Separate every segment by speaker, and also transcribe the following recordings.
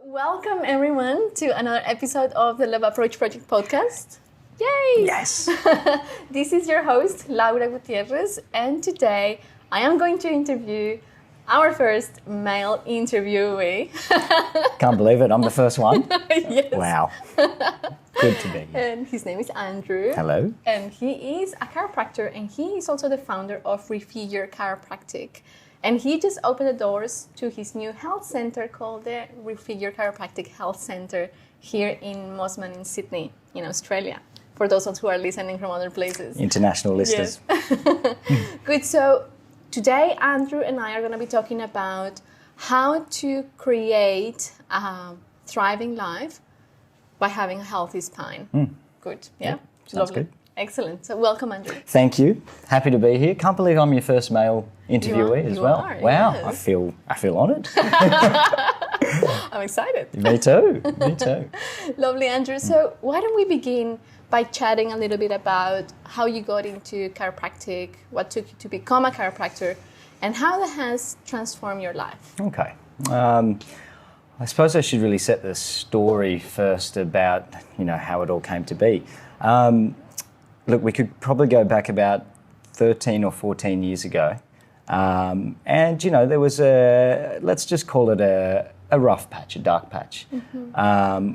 Speaker 1: Welcome everyone to another episode of the Love Approach Project podcast. Yay!
Speaker 2: Yes!
Speaker 1: This is your host, Laura Gutierrez, and today I am going to interview our first male interviewee.
Speaker 2: Can't believe it, I'm the first one.
Speaker 1: Yes.
Speaker 2: Wow. Good to be here.
Speaker 1: And his name is Andrew.
Speaker 2: Hello.
Speaker 1: And he is a chiropractor, and he is also the founder of ReFigure Chiropractic. And he just opened the doors to his new health center called the ReFigure Chiropractic Health Center here in Mosman in Sydney, in Australia, for those who are listening from other places.
Speaker 2: International listeners.
Speaker 1: Yes. Good. So today, Andrew and I are going to be talking about how to create a thriving life by having a healthy spine. Good. Yeah.
Speaker 2: Sounds
Speaker 1: Lovely.
Speaker 2: good.
Speaker 1: Excellent. So welcome, Andrew.
Speaker 2: Thank you. Happy to be here. Can't believe I'm your first male interviewee as well. Wow.
Speaker 1: Yes.
Speaker 2: I feel honoured.
Speaker 1: I'm excited.
Speaker 2: Me too. Me too.
Speaker 1: Lovely, Andrew. So why don't we begin by chatting a little bit about how you got into chiropractic, what took you to become a chiropractor, and how that has transformed your life.
Speaker 2: Okay. I suppose I should really set the story first about, how it all came to be. Look, we could probably go back about 13 or 14 years ago. And, there was let's just call it a rough patch, a dark patch,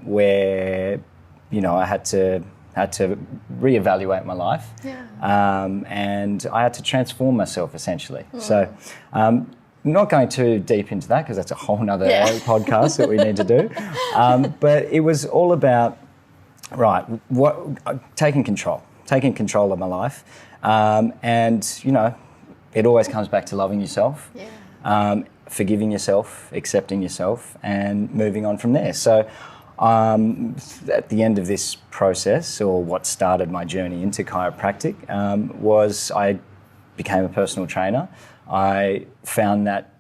Speaker 2: where, I had to reevaluate my life.
Speaker 1: Yeah.
Speaker 2: And I had to transform myself, essentially. So I'm not going too deep into that because that's a whole nother podcast that we need to do. But it was all about, taking control of my life. And, it always comes back to loving yourself, forgiving yourself, accepting yourself, and moving on from there. So at the end of this process, or what started my journey into chiropractic, was I became a personal trainer. I found that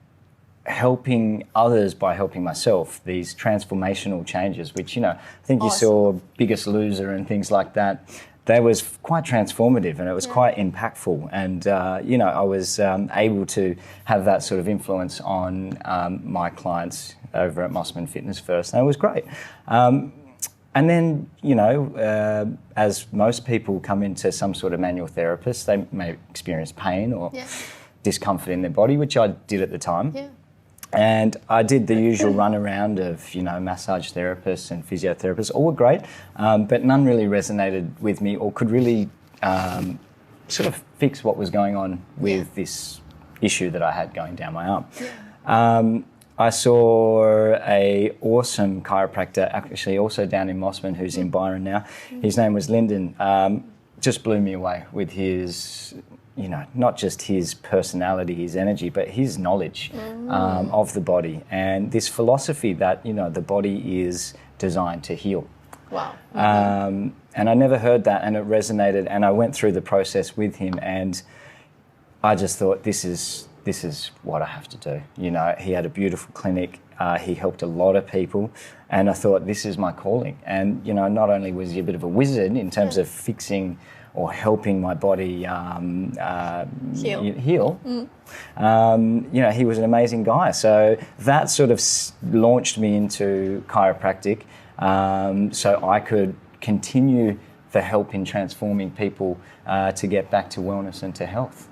Speaker 2: helping others by helping myself, these transformational changes, which, I think you saw Biggest Loser and things like that, that was quite transformative and it was quite impactful. And, I was able to have that sort of influence on my clients over at Mosman Fitness first, and it was great. And then, as most people come into some sort of manual therapist, they may experience pain or discomfort in their body, which I did at the time. Yeah. And I did the usual runaround of, massage therapists and physiotherapists. All were great, but none really resonated with me or could really sort of fix what was going on with this issue that I had going down my arm. Yeah. I saw a awesome chiropractor, actually also down in Mosman, who's in Byron now. His name was Lyndon. Just blew me away with his, not just his personality, his energy, but his knowledge of the body and this philosophy that, the body is designed to heal.
Speaker 1: Wow.
Speaker 2: And I never heard that, and it resonated, and I went through the process with him, and I just thought, this is what I have to do. He had a beautiful clinic. He helped a lot of people, and I thought, this is my calling. And, not only was he a bit of a wizard in terms of fixing or helping my body heal. He was an amazing guy. So that sort of launched me into chiropractic, so I could continue the help in transforming people to get back to wellness and to health.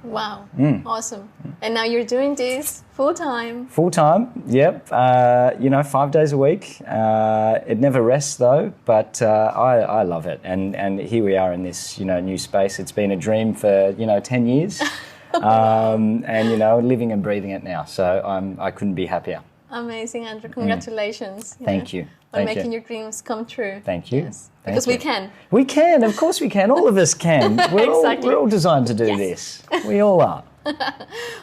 Speaker 1: Wow. Awesome. And now you're doing this full-time.
Speaker 2: Full-time, yep. 5 days a week. It never rests though, but I love it. And here we are in this, new space. It's been a dream for, 10 years. And, living and breathing it now. So I couldn't be happier.
Speaker 1: Amazing, Andrew. Congratulations.
Speaker 2: Thank you.
Speaker 1: On making your dreams come true.
Speaker 2: Thank you.
Speaker 1: Yes. Because we can.
Speaker 2: We can, of course we can. All of us can. We're all designed to do this. We all are.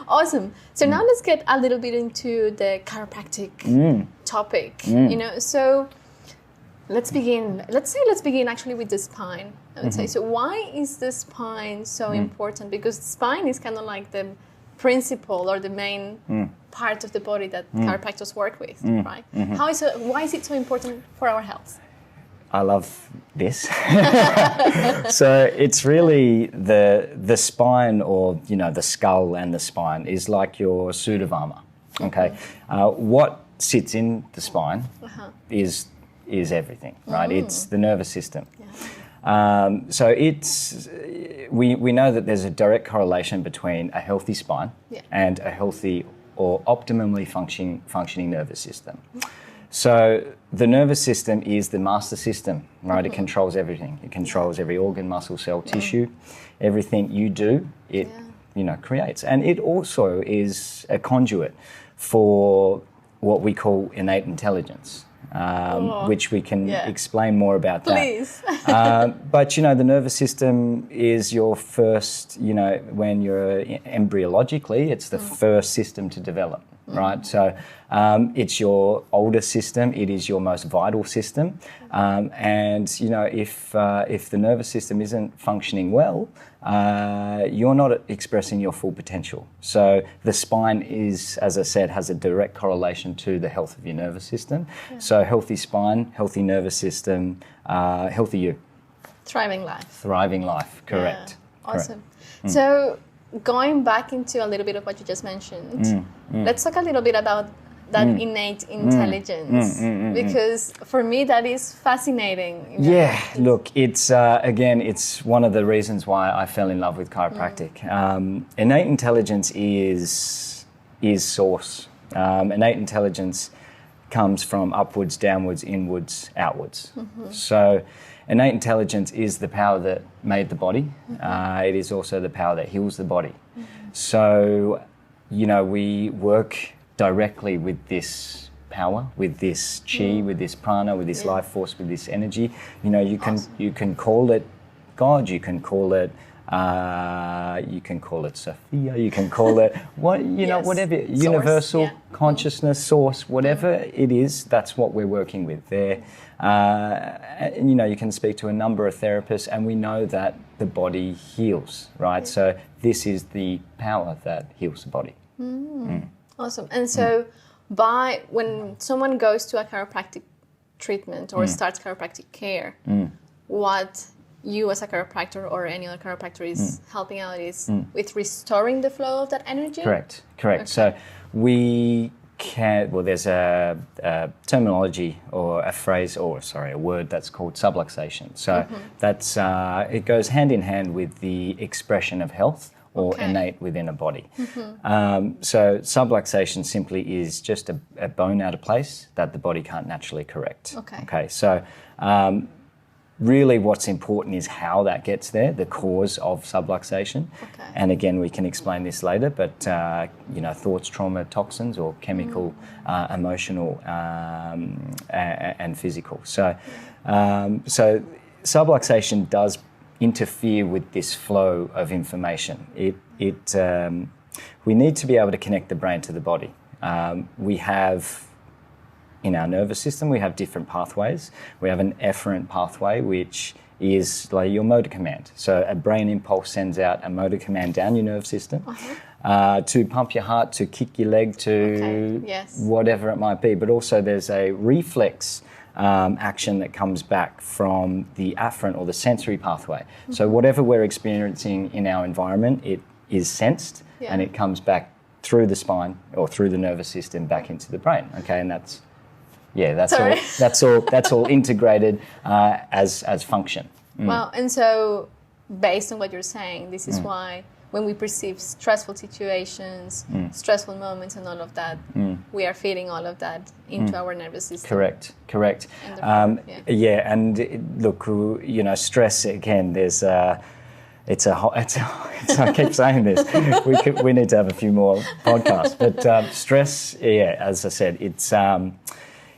Speaker 1: Awesome. So now let's get a little bit into the chiropractic topic. So let's begin. Let's begin actually with the spine. I would say. So why is the spine so important? Because the spine is kind of like the principle or the main part of the body that chiropractors work with, right? Why is it so important for our health?
Speaker 2: I love this. So it's really the spine, or the skull and the spine is like your suit of armor. Okay, what sits in the spine is everything, right? It's the nervous system. So we know that there's a direct correlation between a healthy spine and a healthy or optimally functioning nervous system. So the nervous system is the master system, right? It controls everything. It controls every organ, muscle, cell, tissue. Everything you do, it creates. And it also is a conduit for what we call innate intelligence. Which we can explain more about
Speaker 1: Please.
Speaker 2: that. But, the nervous system is your first, when you're embryologically, it's the first system to develop, right? So it's your oldest system. It is your most vital system. And, if the nervous system isn't functioning well, you're not expressing your full potential. So the spine is, as I said, has a direct correlation to the health of your nervous system. So healthy spine, healthy nervous system, healthy you.
Speaker 1: Thriving life.
Speaker 2: Thriving life, correct.
Speaker 1: Yeah. Awesome. Correct. So going back into a little bit of what you just mentioned, let's talk a little bit about that innate intelligence, because for me that is fascinating.
Speaker 2: Yeah, look, it's again, it's one of the reasons why I fell in love with chiropractic. Innate intelligence is source. Innate intelligence comes from upwards, downwards, inwards, outwards. So innate intelligence is the power that made the body. It is also the power that heals the body. So, we work directly with this power, with this chi, with this prana, with this life force, with this energy. You can call it God, you can call it Sophia, you can call it whatever, source, universal consciousness, source, whatever it is. That's what we're working with there. You can speak to a number of therapists, and we know that the body heals, right? So this is the power that heals the body.
Speaker 1: Awesome. And so when someone goes to a chiropractic treatment or starts chiropractic care, what you as a chiropractor or any other chiropractor is helping out is with restoring the flow of that energy? Correct.
Speaker 2: Okay. So we can, there's a terminology or a phrase a word that's called subluxation. So that's, it goes hand in hand with the expression of health or innate within a body. So subluxation simply is just a bone out of place that the body can't naturally correct. Okay. So really what's important is how that gets there, the cause of subluxation. And again, we can explain this later, but thoughts, trauma, toxins, or chemical, emotional, and physical. So subluxation does interfere with this flow of information. We need to be able to connect the brain to the body. We have, in our nervous system, we have different pathways. We have an efferent pathway, which is like your motor command. So a brain impulse sends out a motor command down your nerve system to pump your heart, to kick your leg, to whatever it might be. But also there's a reflex action that comes back from the afferent or the sensory pathway. So whatever we're experiencing in our environment, it is sensed and it comes back through the spine or through the nervous system back into the brain. Okay, and that's all integrated as function.
Speaker 1: Well, and so based on what you're saying, this is why when we perceive stressful situations, stressful moments and all of that, we are feeding all of that into our nervous system.
Speaker 2: Correct. And look, stress, again, there's I keep saying this, we need to have a few more podcasts, but stress, as I said, it's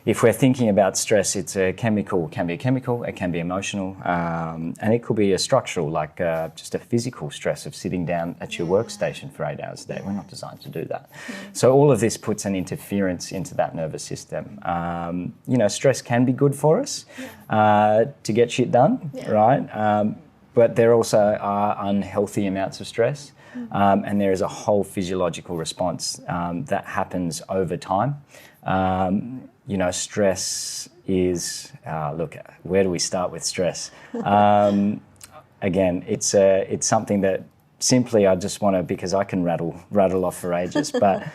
Speaker 2: if we're thinking about stress, it's a chemical, it can be emotional, and it could be a structural, like just a physical stress of sitting down at your workstation for 8 hours a day. We're not designed to do that. So all of this puts an interference into that nervous system. Stress can be good for us to get shit done, right? But there also are unhealthy amounts of stress, and there is a whole physiological response that happens over time. Stress is, look, where do we start with stress? Again, it's something that simply, I just want to, because I can rattle off for ages, but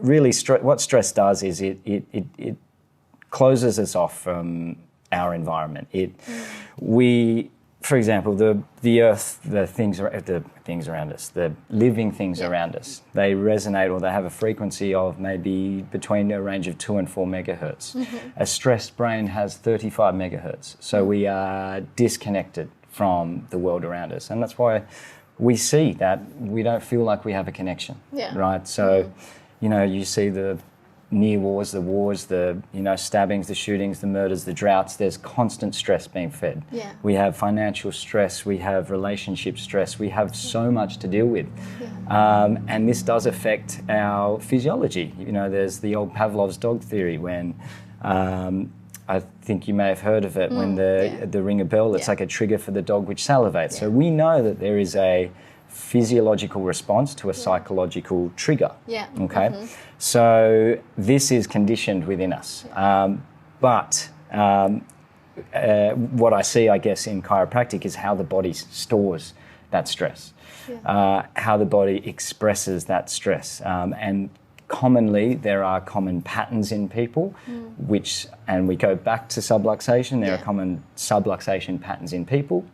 Speaker 2: really what stress does is it closes us off from our environment. For example, the earth, the things around us, the living things around us, they resonate, or they have a frequency of maybe between a range of 2 and 4 megahertz. A stressed brain has 35 megahertz. So we are disconnected from the world around us. And that's why we see that we don't feel like we have a connection, right? So, you see the near wars, the stabbings, the shootings, the murders, the droughts. There's constant stress being fed. Yeah. We have financial stress, we have relationship stress, we have so much to deal with. Yeah. And this does affect our physiology. There's the old Pavlov's dog theory when, I think you may have heard of it, when the ring a bell, it's like a trigger for the dog which salivates. Yeah. So we know that there is a physiological response to a psychological trigger. Yeah. Okay. Mm-hmm. So this is conditioned within us. But what I see, I guess, in chiropractic is how the body stores that stress, how the body expresses that stress. And commonly, there are common patterns in people, and we go back to subluxation, there are common subluxation patterns in people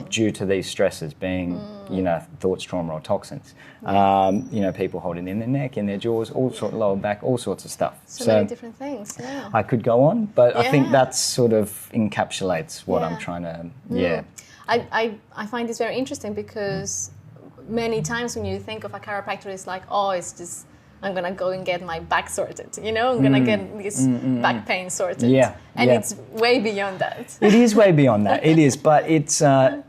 Speaker 2: due to these stresses being, thoughts, trauma or toxins. People holding in their neck, in their jaws, all sorts, lower back, all sorts of stuff.
Speaker 1: So many different things,
Speaker 2: I could go on, but I think that sort of encapsulates what I'm trying to,
Speaker 1: I find this very interesting because many times when you think of a chiropractor, it's like, it's just, I'm going to go and get my back sorted, I'm going to get this back pain sorted. Yeah. And it's way beyond that.
Speaker 2: It is way beyond that. It is, but it's a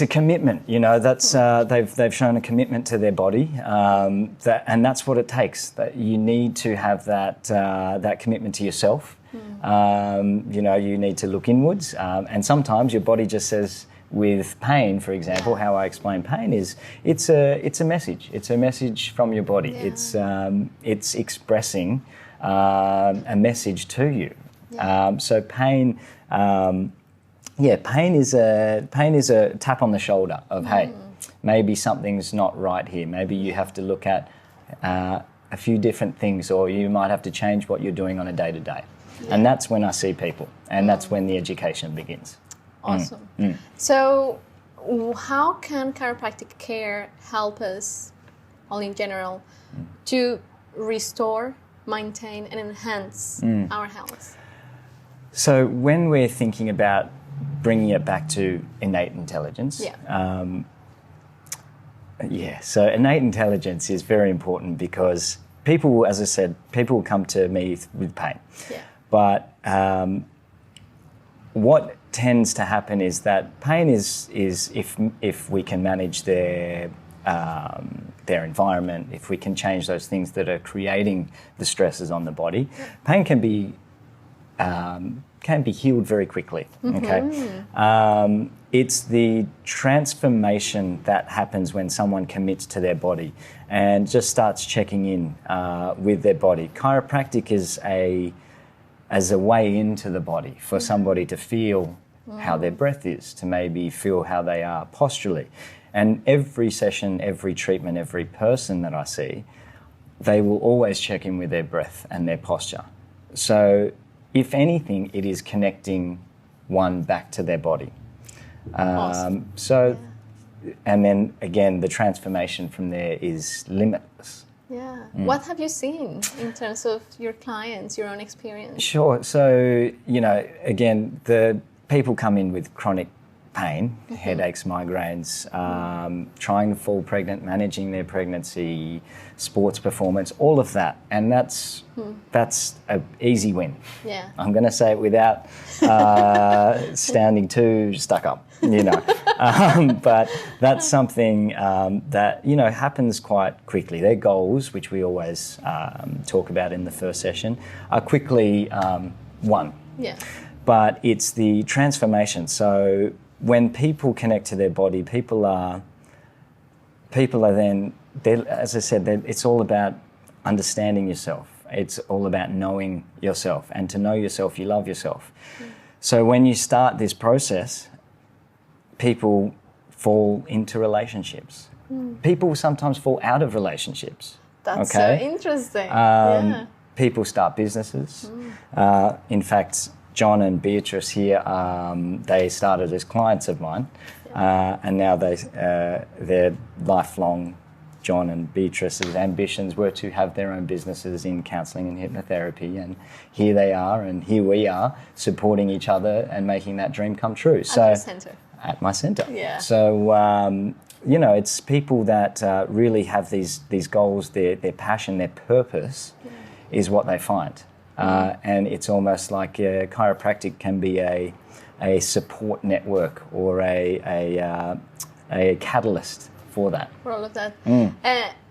Speaker 2: commitment, that's, they've shown a commitment to their body, and that's what it takes. That you need to have that commitment to yourself. You need to look inwards, and sometimes your body just says, with pain, for example, how I explain pain is it's a message. It's a message from your body. Yeah. It's expressing a message to you. Yeah. So pain, pain is a tap on the shoulder of hey, maybe something's not right here. Maybe you have to look at a few different things, or you might have to change what you're doing on a day-to-day. Yeah. And that's when I see people, and that's when the education begins.
Speaker 1: Awesome. So how can chiropractic care help us, all in general, to restore, maintain and enhance our health?
Speaker 2: So when we're thinking about bringing it back to innate intelligence, so innate intelligence is very important because people, as I said, people will come to me with pain. Yeah. But what tends to happen is that pain is if we can manage their environment, if we can change those things that are creating the stresses on the body, pain can be healed very quickly. Okay, it's the transformation that happens when someone commits to their body and just starts checking in with their body. Chiropractic is as a way into the body for somebody to feel how their breath is, to maybe feel how they are posturally. And every session, every treatment, every person that I see, they will always check in with their breath and their posture. So if anything, it is connecting one back to their body. Awesome. And then again, the transformation from there is limitless.
Speaker 1: Yeah. What have you seen in terms of your clients, your own experience?
Speaker 2: Sure. So, again, the people come in with chronic pain, headaches, migraines, trying to fall pregnant, managing their pregnancy, sports performance, all of that. And that's an easy win. Yeah. I'm going to say it without sounding too stuck up, but that's something that, happens quite quickly. Their goals, which we always talk about in the first session, are quickly won. Yeah. But it's the transformation. So when people connect to their body, people are then, as I said, it's all about understanding yourself. It's all about knowing yourself. And to know yourself, you love yourself. So when you start this process, people fall into relationships. People sometimes fall out of relationships.
Speaker 1: That's so interesting.
Speaker 2: People start businesses. In fact, John and Beatrice here, they started as clients of mine, and now they're lifelong. John and Beatrice's ambitions were to have their own businesses in counselling and hypnotherapy, and here they are, and here we are, supporting each other and making that dream come true.
Speaker 1: At your centre.
Speaker 2: At my centre.
Speaker 1: Yeah.
Speaker 2: So, it's people that really have these goals, their passion, their purpose is what they find. And it's almost like chiropractic can be a support network or a catalyst for that.
Speaker 1: For all of that.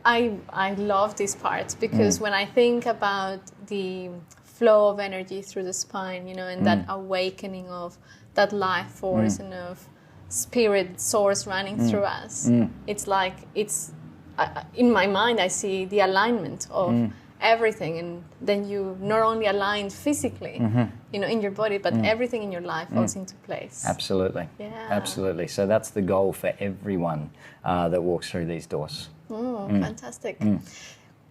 Speaker 1: I love this part because when I think about the flow of energy through the spine, and that awakening of that life force and of spirit source running through us, it's like in my mind I see the alignment of everything, and then you not only align physically, in your body, but everything in your life falls into place.
Speaker 2: Absolutely.
Speaker 1: Yeah.
Speaker 2: Absolutely. So that's the goal for everyone that walks through these doors.
Speaker 1: Fantastic.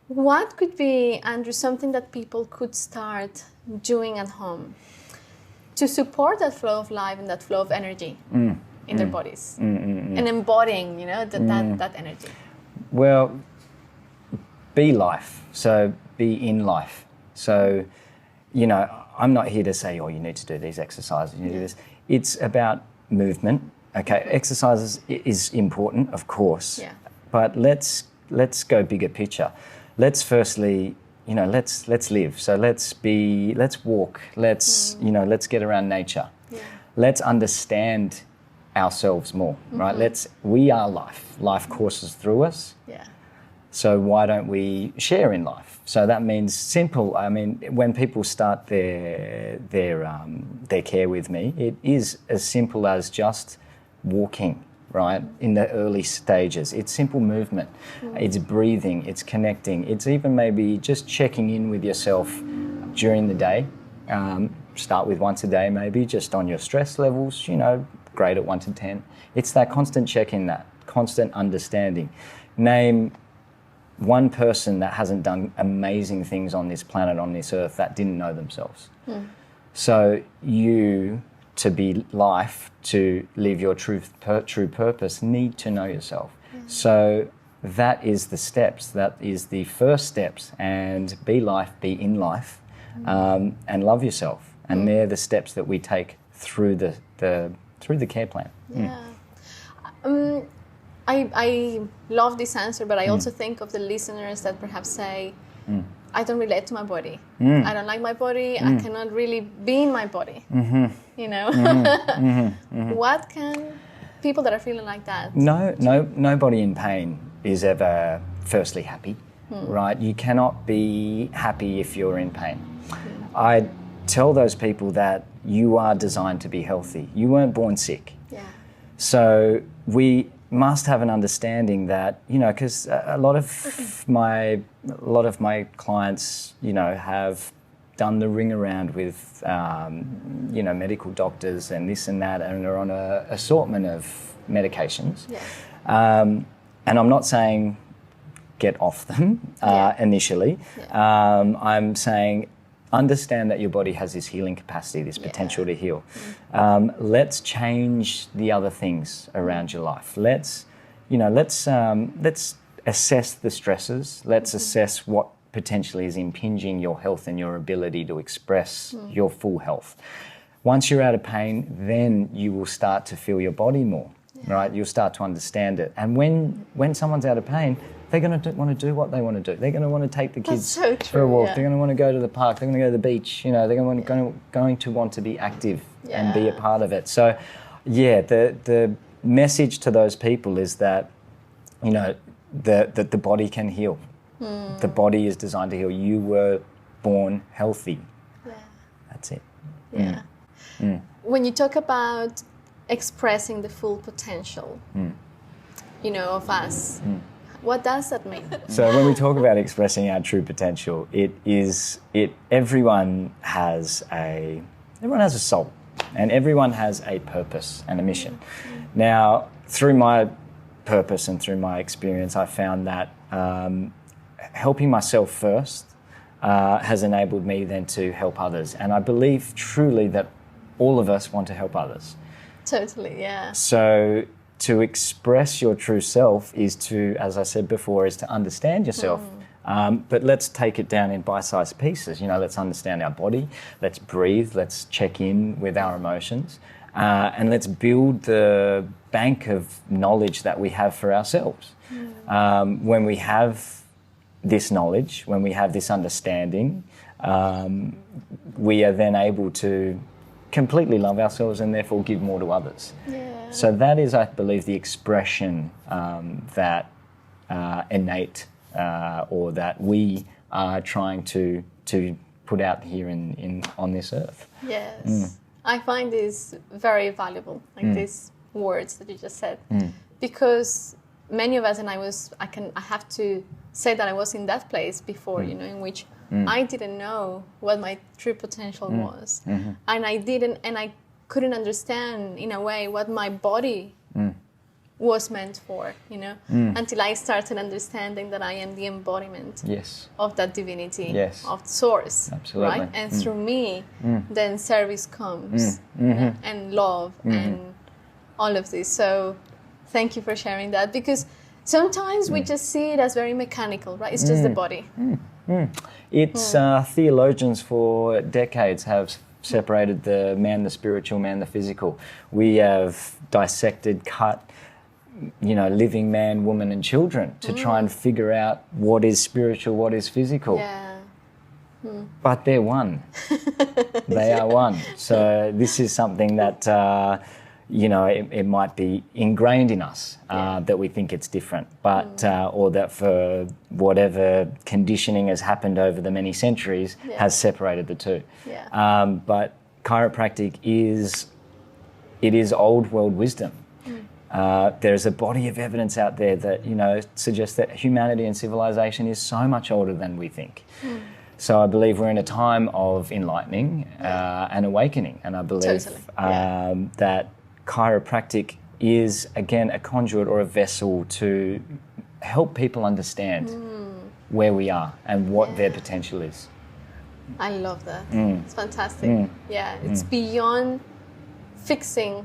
Speaker 1: What could be, Andrew, something that people could start doing at home to support that flow of life and that flow of energy in their bodies and embodying, that energy?
Speaker 2: Well, be life. So be in life. So, I'm not here to say, you need to do these exercises, you need to do this. It's about movement. Okay, exercises is important, of course, but let's go bigger picture. Let's firstly, let's live. So let's walk. Let's get around nature. Yeah. Let's understand ourselves more, right? We are life. Life courses through us. Yeah. So why don't we share in life? So that means simple. I mean, when people start their care with me, it is as simple as just walking, right? In the early stages, it's simple movement. It's breathing. It's connecting. It's even maybe just checking in with yourself during the day. Start with once a day, maybe just on your stress levels. Grade at 1 to 10. It's that constant check-in, that constant understanding. Name one person that hasn't done amazing things on this planet, on this earth, that didn't know themselves. So you, to be life, to live your true purpose, need to know yourself. So that is the steps. That is the first steps. And be life, be in life, and love yourself. And they're the steps that we take through the care plan.
Speaker 1: I love this answer, but I also think of the listeners that perhaps say, I don't relate to my body. I don't like my body. I cannot really be in my body. What can people that are feeling like that?
Speaker 2: Nobody in pain is ever firstly happy, right? You cannot be happy if you're in pain. I tell those people that you are designed to be healthy. You weren't born sick. Yeah. So we must have an understanding that, because a lot of my clients, have done the ring around with, medical doctors and this and that, and are on an assortment of medications. Yeah. And I'm not saying get off them initially. Yeah. I'm saying understand that your body has this healing capacity, this potential to heal. Let's change the other things around your life. Let's assess the stresses. Let's assess what potentially is impinging your health and your ability to express your full health. Once you're out of pain, then you will start to feel your body more, right? You'll start to understand it. And when someone's out of pain, they're going to want to do what they want to do. They're going to want to take the kids for a walk. Yeah. They're going to want to go to the park. They're going to go to the beach. They're going to want to be active and be a part of it. So, the message to those people is that, that the body can heal. The body is designed to heal. You were born healthy. Yeah. That's it.
Speaker 1: Yeah. When you talk about expressing the full potential, of us. What does that mean?
Speaker 2: So when we talk about expressing our true potential, everyone has a soul, and everyone has a purpose and a mission. Now, through my purpose and through my experience, I found that helping myself first has enabled me then to help others. And I believe truly that all of us want to help others.
Speaker 1: Totally, yeah.
Speaker 2: So to express your true self is to, as I said before, is to understand yourself. But let's take it down in bite-sized pieces. Let's understand our body, let's breathe, let's check in with our emotions, and let's build the bank of knowledge that we have for ourselves. When we have this knowledge, when we have this understanding, we are then able to completely love ourselves and therefore give more to others.
Speaker 1: Yeah.
Speaker 2: So that is, I believe, the expression that innate or that we are trying to put out here on this earth.
Speaker 1: Yes. I find this very valuable, like these words that you just said, because many of us, and I have to say that I was in that place before, in which I didn't know what my true potential was, and I couldn't understand in a way what my body was meant for, until I started understanding that I am the embodiment of that divinity, of source.
Speaker 2: Absolutely.
Speaker 1: Right? And through me, then service comes, and love, and all of this. So thank you for sharing that, because sometimes we just see it as very mechanical, right? It's just the body.
Speaker 2: It's theologians for decades have separated the man, the spiritual, man, the physical. We have dissected, cut, living man, woman, and children to try and figure out what is spiritual, what is physical.
Speaker 1: Yeah.
Speaker 2: But they're one. They are one. So this is something that, it might be ingrained in us that we think it's different, but or that for whatever conditioning has happened over the many centuries has separated the two.
Speaker 1: Yeah.
Speaker 2: But chiropractic is old world wisdom. There's a body of evidence out there that suggests that humanity and civilization is so much older than we think. So I believe we're in a time of enlightening and awakening, and I believe that chiropractic is again a conduit or a vessel to help people understand where we are and what their potential is.
Speaker 1: I love that. It's fantastic. Yeah, it's beyond fixing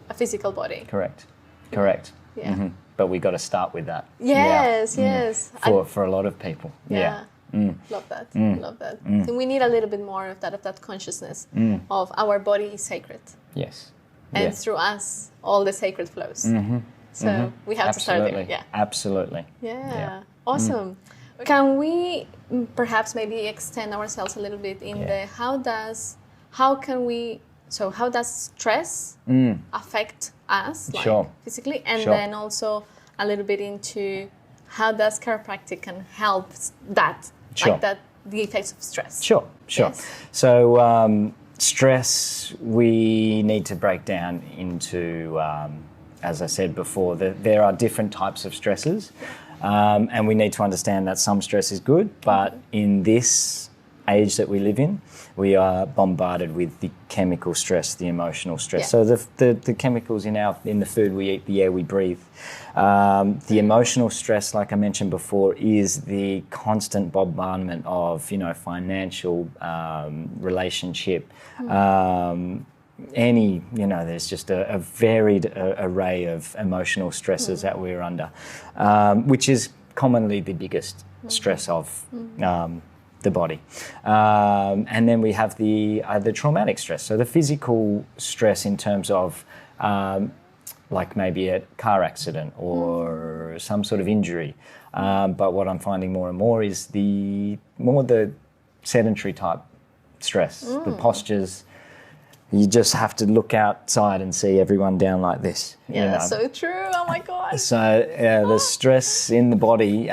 Speaker 1: a physical body.
Speaker 2: Correct.
Speaker 1: Yeah.
Speaker 2: But we got to start with that.
Speaker 1: Yes.
Speaker 2: For a lot of people.
Speaker 1: Yeah. Love that. Love that. So we need a little bit more of that consciousness of our body is sacred.
Speaker 2: Yes.
Speaker 1: And through us, all the sacred flows. So we have to start there. Yeah.
Speaker 2: Absolutely.
Speaker 1: Yeah. Awesome. Can we perhaps maybe extend ourselves a little bit in how does stress affect us, like physically, and then also a little bit into how does chiropractic can help that, like that, the effects of stress.
Speaker 2: Sure. Yes. So stress we need to break down into, as I said before, there are different types of stresses, and we need to understand that some stress is good, but in this age that we live in, we are bombarded with the chemical stress, the emotional stress. So the chemicals in the food we eat, the air we breathe. The emotional stress, like I mentioned before, is the constant bombardment of financial, relationship, there's just a varied array of emotional stresses that we're under, which is commonly the biggest stress of the body. And then we have the traumatic stress. So the physical stress in terms of like maybe a car accident or some sort of injury. But what I'm finding more and more is the sedentary type stress, the postures. You just have to look outside and see everyone down like this.
Speaker 1: Yeah, so true. Oh my God.
Speaker 2: So the stress in the body,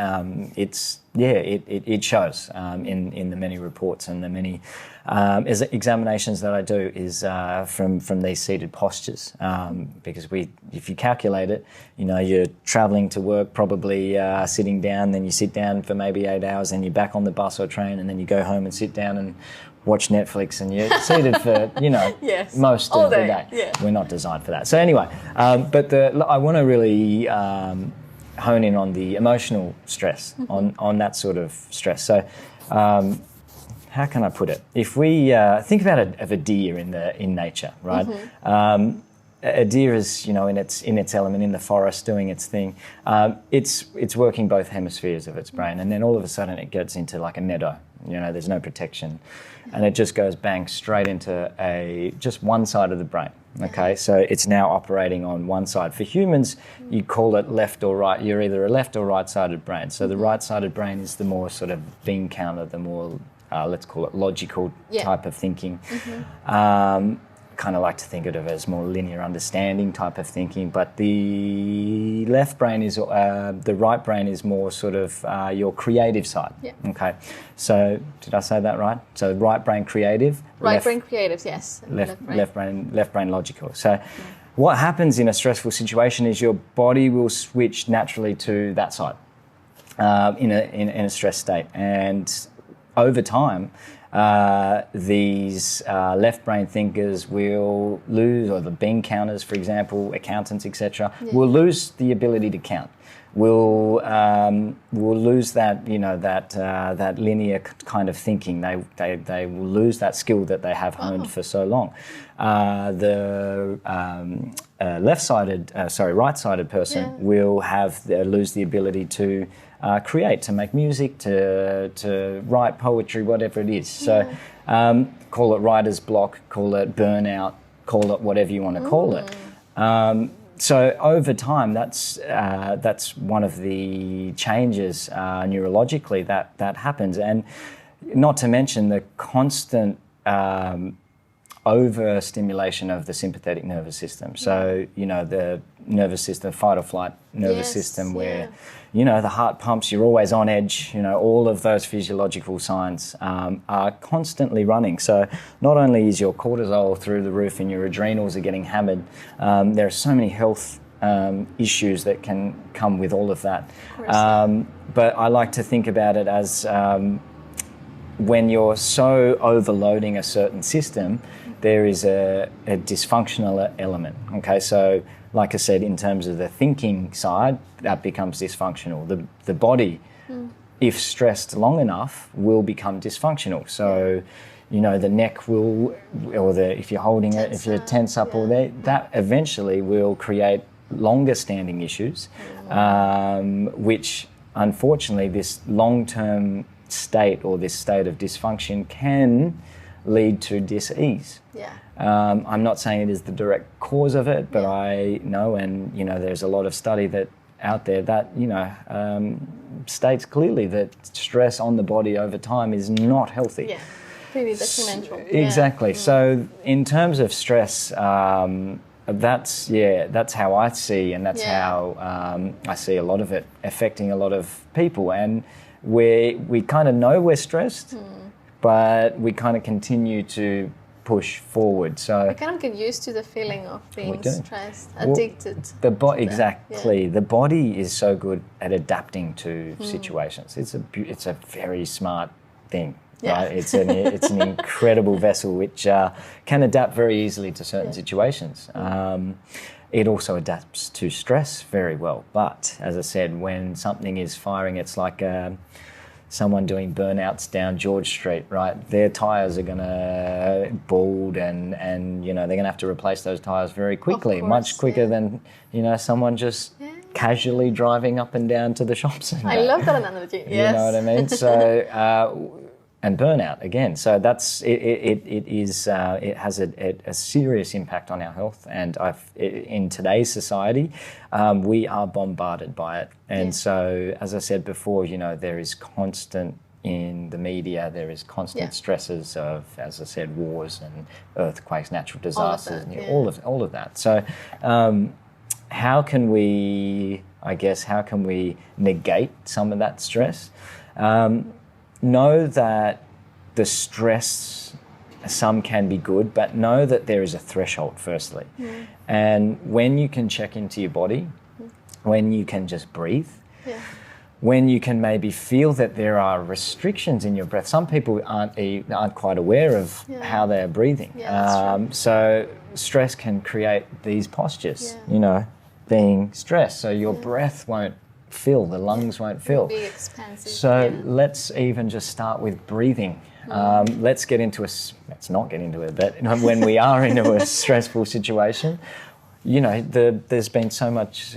Speaker 2: it shows in the many reports and the many examinations that I do is from these seated postures. Because if you calculate it, you're traveling to work probably sitting down, then you sit down for maybe 8 hours, then you're back on the bus or train, and then you go home and sit down and watch Netflix and you're seated for,
Speaker 1: yes.
Speaker 2: most
Speaker 1: all
Speaker 2: of the
Speaker 1: day.
Speaker 2: day.
Speaker 1: Yeah.
Speaker 2: We're not designed for that. So anyway, but I want to really hone in on the emotional stress, on that sort of stress. So how can I put it? If we think about a deer in nature, right? A deer is, in its element in the forest, doing its thing. It's working both hemispheres of its brain, and then all of a sudden it gets into like a meadow. There's no protection, and it just goes bang straight into just one side of the brain. Okay, so it's now operating on one side. For humans, you call it left or right. You're either a left or right-sided brain. So the right-sided brain is the more sort of bean counter, the more let's call it logical type of thinking. Kind of like to think of it as more linear understanding type of thinking, but the left brain is, the right brain is more sort of your creative side. Yeah. Okay, so did I say that right? So right brain creative.
Speaker 1: Right brain creative, yes.
Speaker 2: Left brain logical. So what happens in a stressful situation is your body will switch naturally to that side in a stress state, and over time, these left brain thinkers will lose, or the bean counters, for example, accountants, etc., will lose the ability to count. Will lose that, that linear kind of thinking. They will lose that skill that they have honed for so long. The right-sided person will lose the ability to create, to make music, to write poetry, whatever it is. So call it writer's block, call it burnout, call it whatever you want to call it. So over time, that's one of the changes neurologically that happens, and not to mention the constant overstimulation of the sympathetic nervous system. So the nervous system, fight or flight nervous system, where the heart pumps, you're always on edge. All of those physiological signs are constantly running. So not only is your cortisol through the roof and your adrenals are getting hammered, there are so many health issues that can come with all of that. But I like to think about it as when you're so overloading a certain system, there is a dysfunctional element. Okay, so like I said, in terms of the thinking side, that becomes dysfunctional. The body, if stressed long enough, will become dysfunctional. So, the neck will, or if you're holding it, if you tense up, or that eventually will create longer standing issues, which unfortunately this long-term state, or this state of dysfunction, can lead to dis-ease. I'm not saying it is the direct cause of it, but I know, and there's a lot of study out there that states clearly that stress on the body over time is not healthy.
Speaker 1: Pretty detrimental.
Speaker 2: Exactly. So in terms of stress, that's how I see, and that's how I see a lot of it affecting a lot of people. And we kind of know we're stressed, but we kind of continue to push forward. So
Speaker 1: we kind of get used to the feeling of being stressed, addicted.
Speaker 2: Exactly. The body is so good at adapting to situations. It's a very smart thing. Right? It's an incredible vessel which can adapt very easily to certain situations. It also adapts to stress very well. But as I said, when something is firing, it's like someone doing burnouts down George Street, right? Their tyres are going to bald, and they're going to have to replace those tyres very quickly, much quicker than someone just casually driving up and down to the shops.
Speaker 1: I love that analogy. Yes.
Speaker 2: You know what I mean? So. And burnout again. So that's it has a serious impact on our health, and in today's society, we are bombarded by it. And so, as I said before, there is constant in the media. There is constant stresses of, as I said, wars and earthquakes, natural disasters, all of that. So, how can we negate some of that stress? Know that the stress, some can be good, but know that there is a threshold firstly. And when you can check into your body, when you can just breathe, when you can maybe feel that there are restrictions in your breath. Some people aren't quite aware of how they're breathing. So stress can create these postures, being stressed. So your breath won't fill, the lungs won't fill.
Speaker 1: It'll be expansive.
Speaker 2: So let's even just start with breathing. Let's not get into it, but when we are into a stressful situation, there's been so much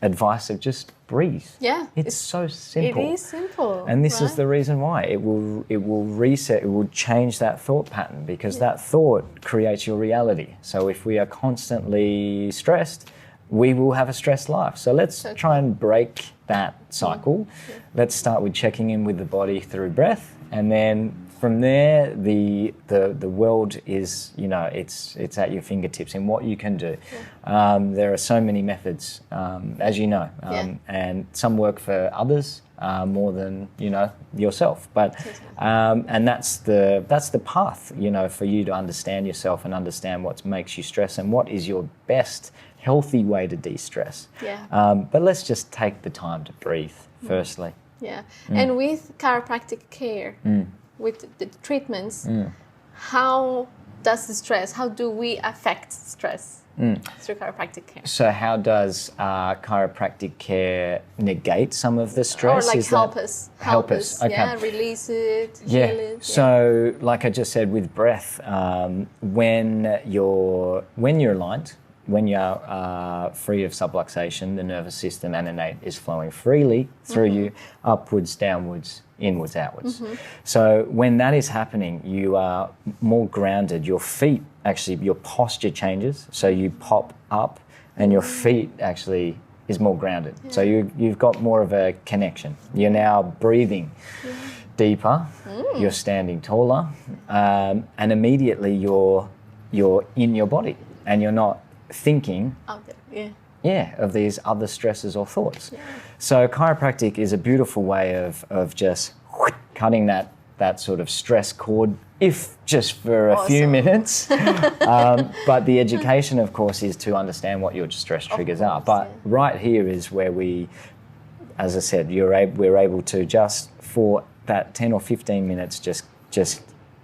Speaker 2: advice of just breathe.
Speaker 1: Yeah.
Speaker 2: It's so simple.
Speaker 1: It is simple.
Speaker 2: And this is the reason why. It will reset, it will change that thought pattern, because that thought creates your reality. So if we are constantly stressed, we will have a stressed life. So let's try and break that cycle. Let's start with checking in with the body through breath, and then from there, the world is, it's at your fingertips in what you can do. There are so many methods, as you know, and some work for others more than yourself. But and that's the path, for you to understand yourself and understand what makes you stress and what is your best healthy way to de-stress. But let's just take the time to breathe firstly.
Speaker 1: And with chiropractic care, with the treatments, how do we affect stress through chiropractic care?
Speaker 2: So how does chiropractic care negate some of the stress?
Speaker 1: Or help us.
Speaker 2: Okay.
Speaker 1: Release it, heal it.
Speaker 2: So like I just said with breath, when you're aligned, when you're free of subluxation, the nervous system and innate is flowing freely through you, upwards, downwards, inwards, outwards. So when that is happening, you are more grounded. Your feet, actually, your posture changes. So you pop up and your feet actually is more grounded. So you've got more of a connection. You're now breathing deeper, you're standing taller, and immediately you're in your body and you're not thinking of these other stresses or thoughts. So chiropractic is a beautiful way of just cutting that sort of stress cord, if just for a few minutes. But the education, of course, is to understand what your stress triggers are. But right here is where we, as I said, we're able to just for that 10 or 15 minutes just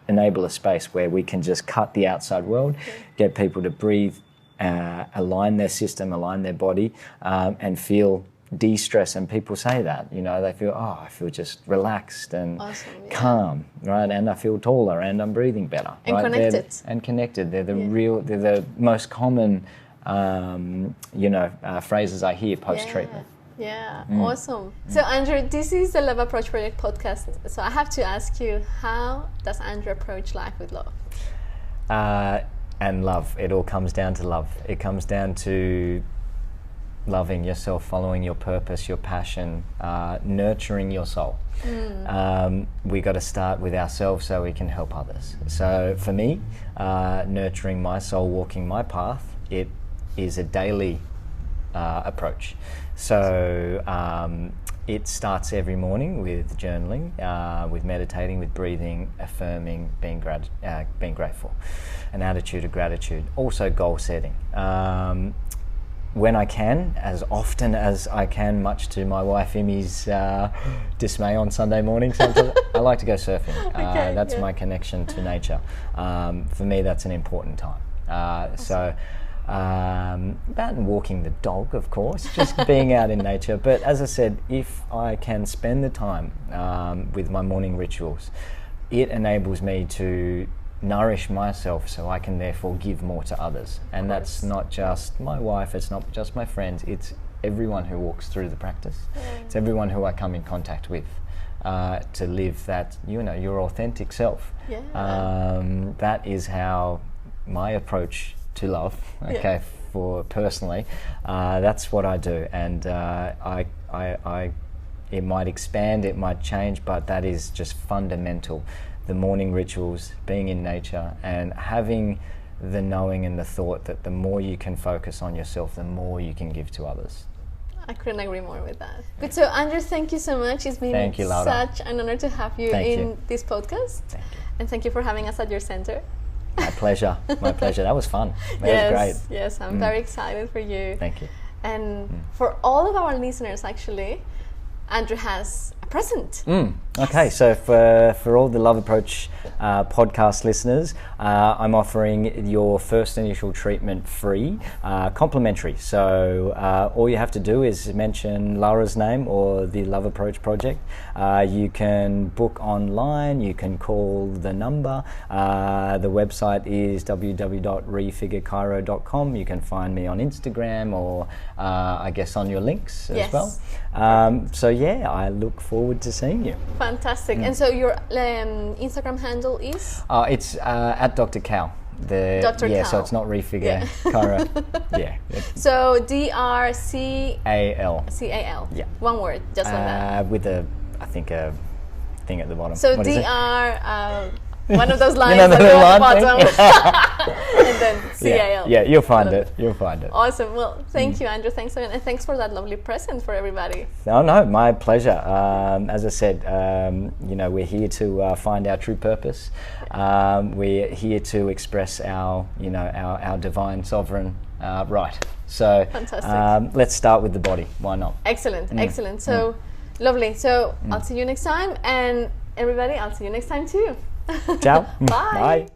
Speaker 2: enable a space where we can just cut the outside world, get people to breathe, align their system, align their body, and feel de-stress. And people say that, they feel, I feel just relaxed and calm, right? And I feel taller and I'm breathing better.
Speaker 1: And
Speaker 2: right? Connected. They're the most common, phrases I hear post-treatment.
Speaker 1: Awesome. So Andrew, this is the Love Approach Project podcast. So I have to ask you, how does Andrew approach life with love?
Speaker 2: And love. It all comes down to love. It comes down to loving yourself, following your purpose, your passion, nurturing your soul. We got to start with ourselves so we can help others. So for me, nurturing my soul, walking my path, it is a daily approach. So it starts every morning with journaling, with meditating, with breathing, affirming, being grateful, an attitude of gratitude. Also goal setting. When I can, as often as I can, much to my wife Imi's dismay on Sunday morning, sometimes I like to go surfing. That's my connection to nature. For me, that's an important time. So that and walking the dog, of course, just being out in nature. But as I said, if I can spend the time with my morning rituals, it enables me to nourish myself so I can therefore give more to others. And that's not just my wife, it's not just my friends, it's everyone who walks through the practice. It's everyone who I come in contact with to live that, your authentic self. That is how my approach to love, for personally, that's what I do. And it might expand, it might change, but that is just fundamental. The morning rituals, being in nature, and having the knowing and the thought that the more you can focus on yourself, the more you can give to others.
Speaker 1: I couldn't agree more with that. But so Andrew, thank you so much. It's been such an honor to have you in this podcast.
Speaker 2: Thank you.
Speaker 1: And thank you for having us at your center.
Speaker 2: My pleasure. My pleasure. That was fun. That was great.
Speaker 1: Yes, I'm very excited for you.
Speaker 2: Thank you.
Speaker 1: And for all of our listeners, actually, Andrew has a present.
Speaker 2: Okay, so for all the Love Approach podcast listeners, I'm offering your first initial treatment free, complimentary. So all you have to do is mention Lara's name or the Love Approach Project. You can book online, you can call the number. The website is www.refigureChiro.com. You can find me on Instagram or I guess on your links as well. So yeah, I look forward to seeing you.
Speaker 1: Fantastic. And so your Instagram handle is?
Speaker 2: It's at Dr. Cal.
Speaker 1: Dr. Cal.
Speaker 2: So it's not ReFigure, Chiro. Yeah.
Speaker 1: So D-R-C-A-L.
Speaker 2: C-A-L. Yeah.
Speaker 1: One word, just like that.
Speaker 2: With a thing at the bottom.
Speaker 1: So
Speaker 2: what
Speaker 1: D-R... one of those lines
Speaker 2: you know,
Speaker 1: that go at the bottom.
Speaker 2: and
Speaker 1: then C-A-L.
Speaker 2: Yeah, you'll find it. You'll find it.
Speaker 1: Awesome. Well, thank you, Andrew. Thanks again. And thanks for that lovely present for everybody.
Speaker 2: No, my pleasure. As I said, we're here to find our true purpose. We're here to express our divine sovereign right. So let's start with the body. Why not?
Speaker 1: Excellent. Excellent. So lovely. So I'll see you next time. And everybody, I'll see you next time too.
Speaker 2: Ciao.
Speaker 1: Bye.
Speaker 2: Bye.